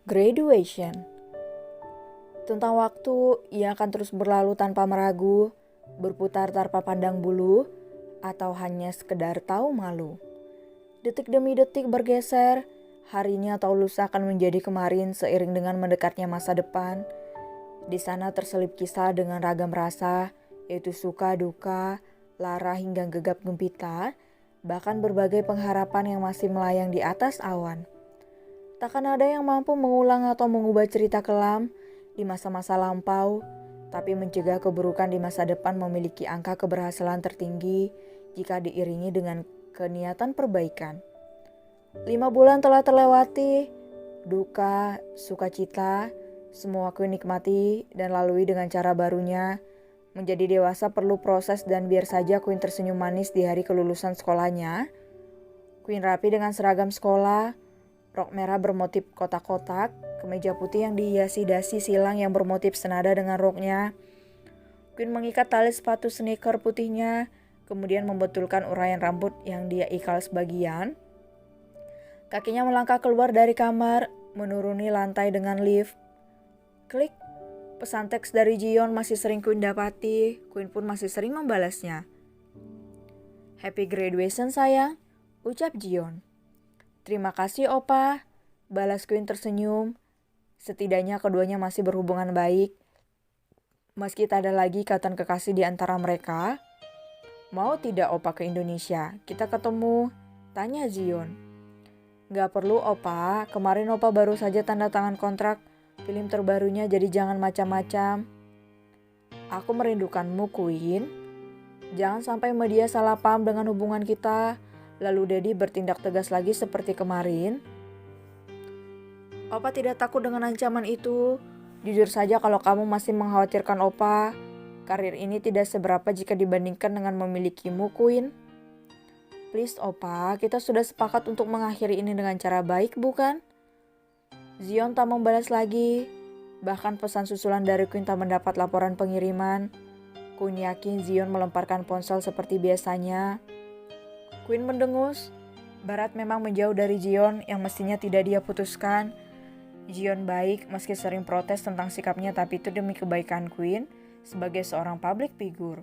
Graduation. Tentang waktu, ia akan terus berlalu tanpa meragu, berputar tanpa pandang bulu, atau hanya sekedar tahu malu. Detik demi detik bergeser, hari ini atau lusa akan menjadi kemarin seiring dengan mendekatnya masa depan. Di sana terselip kisah dengan ragam rasa, yaitu suka, duka, lara hingga gegap gempita, bahkan berbagai pengharapan yang masih melayang di atas awan. Takkan ada yang mampu mengulang atau mengubah cerita kelam di masa-masa lampau, tapi mencegah keburukan di masa depan memiliki angka keberhasilan tertinggi jika diiringi dengan keniatan perbaikan. 5 bulan telah terlewati, duka, sukacita, semua aku nikmati dan lalui dengan cara barunya. Menjadi dewasa perlu proses dan biar saja Queen tersenyum manis di hari kelulusan sekolahnya. Queen rapi dengan seragam sekolah, rok merah bermotif kotak-kotak, kemeja putih yang dihiasi dasi silang yang bermotif senada dengan roknya. Queen mengikat tali sepatu sneaker putihnya, kemudian membetulkan uraian rambut yang dia ikal sebagian. Kakinya melangkah keluar dari kamar, menuruni lantai dengan lift. Klik, pesan teks dari Jion masih sering Queen dapati, Queen pun masih sering membalasnya. Happy graduation sayang, ucap Jion. Terima kasih opa, balas Queen tersenyum. Setidaknya keduanya masih berhubungan baik. Meski tak ada lagi ikatan kekasih di antara mereka. Mau tidak opa ke Indonesia? Kita ketemu, tanya Zion. Gak perlu opa, kemarin opa baru saja tanda tangan kontrak film terbarunya, jadi jangan macam-macam. Aku merindukanmu Queen. Jangan sampai media salah paham dengan hubungan kita. Lalu Daddy bertindak tegas lagi seperti kemarin. Opa tidak takut dengan ancaman itu. Jujur saja kalau kamu masih mengkhawatirkan Opa, karir ini tidak seberapa jika dibandingkan dengan memilikimu, Queen. Please Opa, kita sudah sepakat untuk mengakhiri ini dengan cara baik, bukan? Zion tak membalas lagi. Bahkan pesan susulan dari Queen tak mendapat laporan pengiriman. Queen yakin Zion melemparkan ponsel seperti biasanya. Queen mendengus. Barat memang menjauh dari Zion yang mestinya tidak dia putuskan. Zion baik meski sering protes tentang sikapnya, tapi itu demi kebaikan Queen sebagai seorang public figure.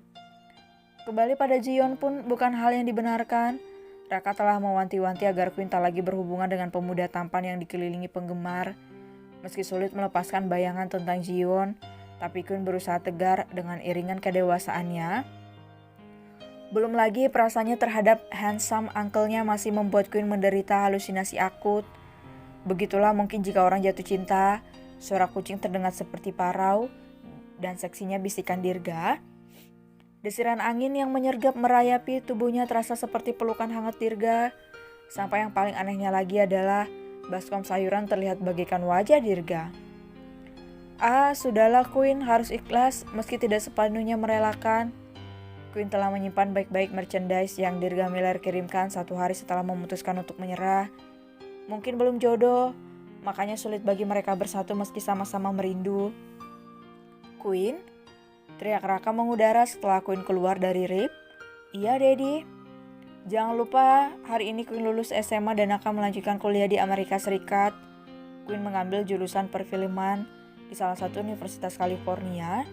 Kembali pada Zion pun bukan hal yang dibenarkan. Raka telah mewanti-wanti agar Queen tak lagi berhubungan dengan pemuda tampan yang dikelilingi penggemar. Meski sulit melepaskan bayangan tentang Zion, tapi Queen berusaha tegar dengan iringan kedewasaannya. Belum lagi perasaannya terhadap handsome uncle-nya masih membuat Queen menderita halusinasi akut. Begitulah mungkin jika orang jatuh cinta, suara kucing terdengar seperti parau, dan seksinya bisikan dirga. Desiran angin yang menyergap merayapi tubuhnya terasa seperti pelukan hangat dirga. Sampai yang paling anehnya lagi adalah baskom sayuran terlihat bagaikan wajah dirga. Sudahlah Queen, harus ikhlas meski tidak sepenuhnya merelakan. Queen telah menyimpan baik-baik merchandise yang Dirga Miller kirimkan 1 hari setelah memutuskan untuk menyerah. Mungkin belum jodoh, makanya sulit bagi mereka bersatu meski sama-sama merindu. Queen? Teriak Raka mengudara setelah Queen keluar dari lift. Iya, Daddy. Jangan lupa, hari ini Queen lulus SMA dan akan melanjutkan kuliah di Amerika Serikat. Queen mengambil jurusan perfilman di salah satu universitas California.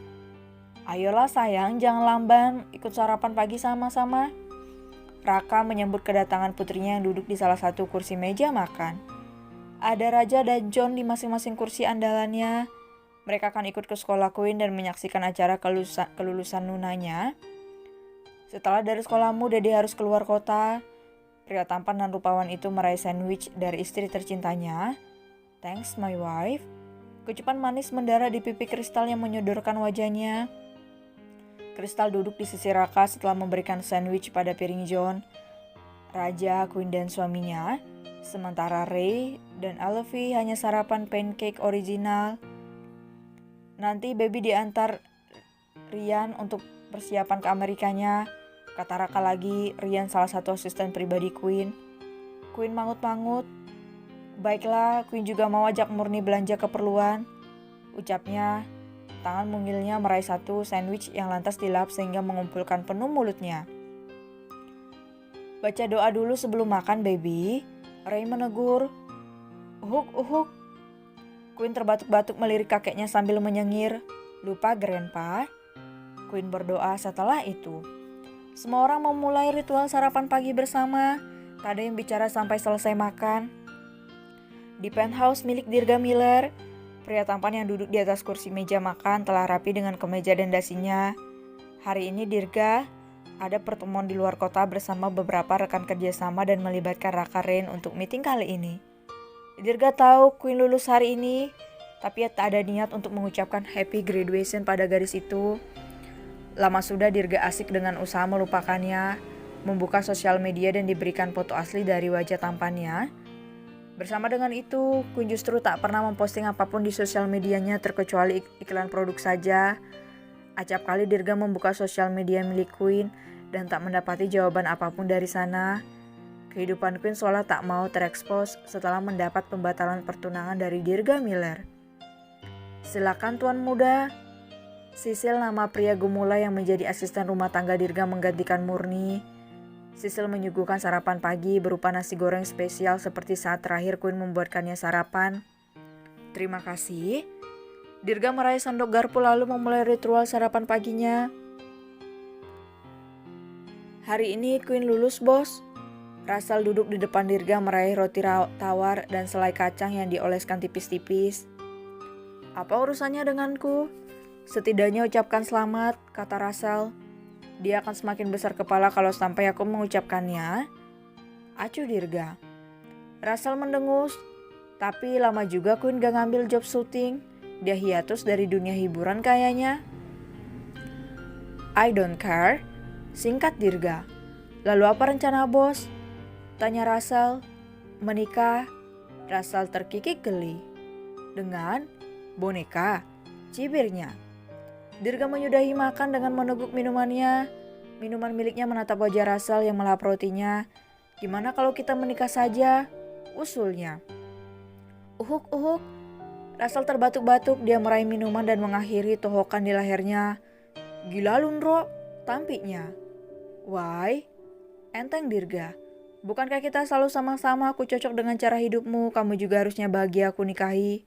Ayolah sayang, jangan lamban, ikut sarapan pagi sama-sama. Raka menyambut kedatangan putrinya yang duduk di salah satu kursi meja makan. Ada Raja dan John di masing-masing kursi andalannya. Mereka akan ikut ke sekolah Queen dan menyaksikan acara kelulusan nunanya. Setelah dari sekolahmu, Dede harus keluar kota. Pria tampan dan rupawan itu meraih sandwich dari istri tercintanya. Thanks my wife. Kecupan manis mendarat di pipi Kristal yang menyodorkan wajahnya. Kristal duduk di sisi Raka setelah memberikan sandwich pada piring John, Raja, Queen dan suaminya. Sementara Ray dan Alfie hanya sarapan pancake original. Nanti baby diantar Rian untuk persiapan ke Amerikanya, kata Raka lagi. Rian salah satu asisten pribadi Queen. Queen mangut-mangut. Baiklah, Queen juga mau ajak Murni belanja keperluan, ucapnya. Tangan mungilnya meraih satu sandwich yang lantas dilap sehingga mengumpulkan penuh mulutnya. Baca doa dulu sebelum makan, baby. Ray menegur. Uhuk, uhuk. Queen terbatuk-batuk melirik kakeknya sambil menyengir. Lupa, Grandpa. Queen berdoa setelah itu. Semua orang memulai ritual sarapan pagi bersama. Tak ada yang bicara sampai selesai makan. Di penthouse milik Dirga Miller, pria tampan yang duduk di atas kursi meja makan telah rapi dengan kemeja dan dasinya. Hari ini Dirga ada pertemuan di luar kota bersama beberapa rekan kerjasama dan melibatkan Raka Rain untuk meeting kali ini. Dirga tahu Queen lulus hari ini, tapi tak ada niat untuk mengucapkan happy graduation pada gadis itu. Lama sudah Dirga asik dengan usaha melupakannya, membuka sosial media dan diberikan foto asli dari wajah tampannya. Bersama dengan itu, Queen justru tak pernah memposting apapun di sosial medianya terkecuali iklan produk saja. Acap kali Dirga membuka sosial media milik Queen dan tak mendapati jawaban apapun dari sana. Kehidupan Queen seolah tak mau terekspos setelah mendapat pembatalan pertunangan dari Dirga Miller. Silakan tuan muda. Sisil, nama pria gemulai yang menjadi asisten rumah tangga Dirga, menggantikan Murni. Sisil menyuguhkan sarapan pagi berupa nasi goreng spesial seperti saat terakhir Queen membuatkannya sarapan. Terima kasih. Dirga meraih sendok garpu lalu memulai ritual sarapan paginya. Hari ini Queen lulus, bos. Russell duduk di depan Dirga meraih roti tawar dan selai kacang yang dioleskan tipis-tipis. Apa urusannya denganku? Setidaknya ucapkan selamat, kata Russell. Dia akan semakin besar kepala kalau sampai aku mengucapkannya. Acuh, Dirga. Russell mendengus. Tapi lama juga Queen gak ngambil job syuting. Dia hiatus dari dunia hiburan kayaknya. I don't care. Singkat Dirga. Lalu apa rencana bos? Tanya Russell. Menikah. Russell terkikik geli. Dengan boneka? Cibirnya. Dirga menyudahi makan dengan meneguk minumannya. Minuman miliknya menatap wajah Russell yang melahap rotinya. Gimana kalau kita menikah saja? Usulnya. Uhuk, uhuk. Russell terbatuk-batuk, dia meraih minuman dan mengakhiri tohokan di lehernya. Gila Lundro, tampiknya. Why? Enteng Dirga. Bukankah kita selalu sama-sama, aku cocok dengan cara hidupmu, kamu juga harusnya bahagia aku nikahi.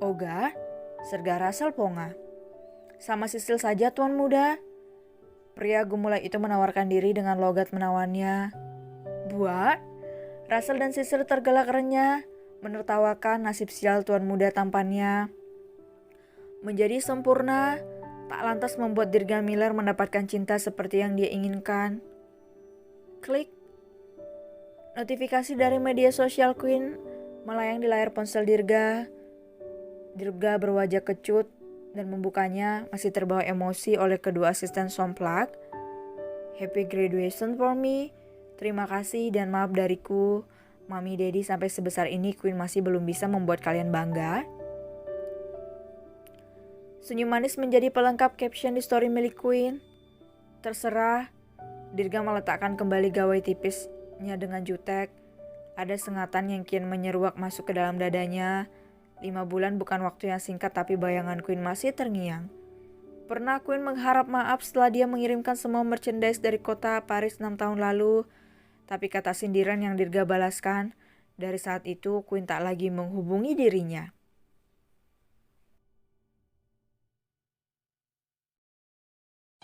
Oga? Serga Russell pongah. Sama Sisil saja tuan muda. Pria gemulai itu menawarkan diri dengan logat menawannya. Buat? Russell dan Sisil tergelak renyah, menertawakan nasib sial tuan muda tampannya. Menjadi sempurna, tak lantas membuat Dirga Miller mendapatkan cinta seperti yang dia inginkan. Klik. Notifikasi dari media sosial Queen melayang di layar ponsel Dirga. Dirga berwajah kecut dan membukanya masih terbawa emosi oleh kedua asisten somplak. Happy graduation for me. Terima kasih dan maaf dariku. Mami Daddy, sampai sebesar ini Queen masih belum bisa membuat kalian bangga. Senyum manis menjadi pelengkap caption di story milik Queen. Terserah. Dirga meletakkan kembali gawai tipisnya dengan jutek. Ada sengatan yang kian menyeruak masuk ke dalam dadanya. 5 bulan bukan waktu yang singkat, tapi bayangan Queen masih terngiang. Pernah Queen mengharap maaf setelah dia mengirimkan semua merchandise dari kota Paris 6 tahun lalu. Tapi kata sindiran yang Dirga balaskan, dari saat itu Queen tak lagi menghubungi dirinya.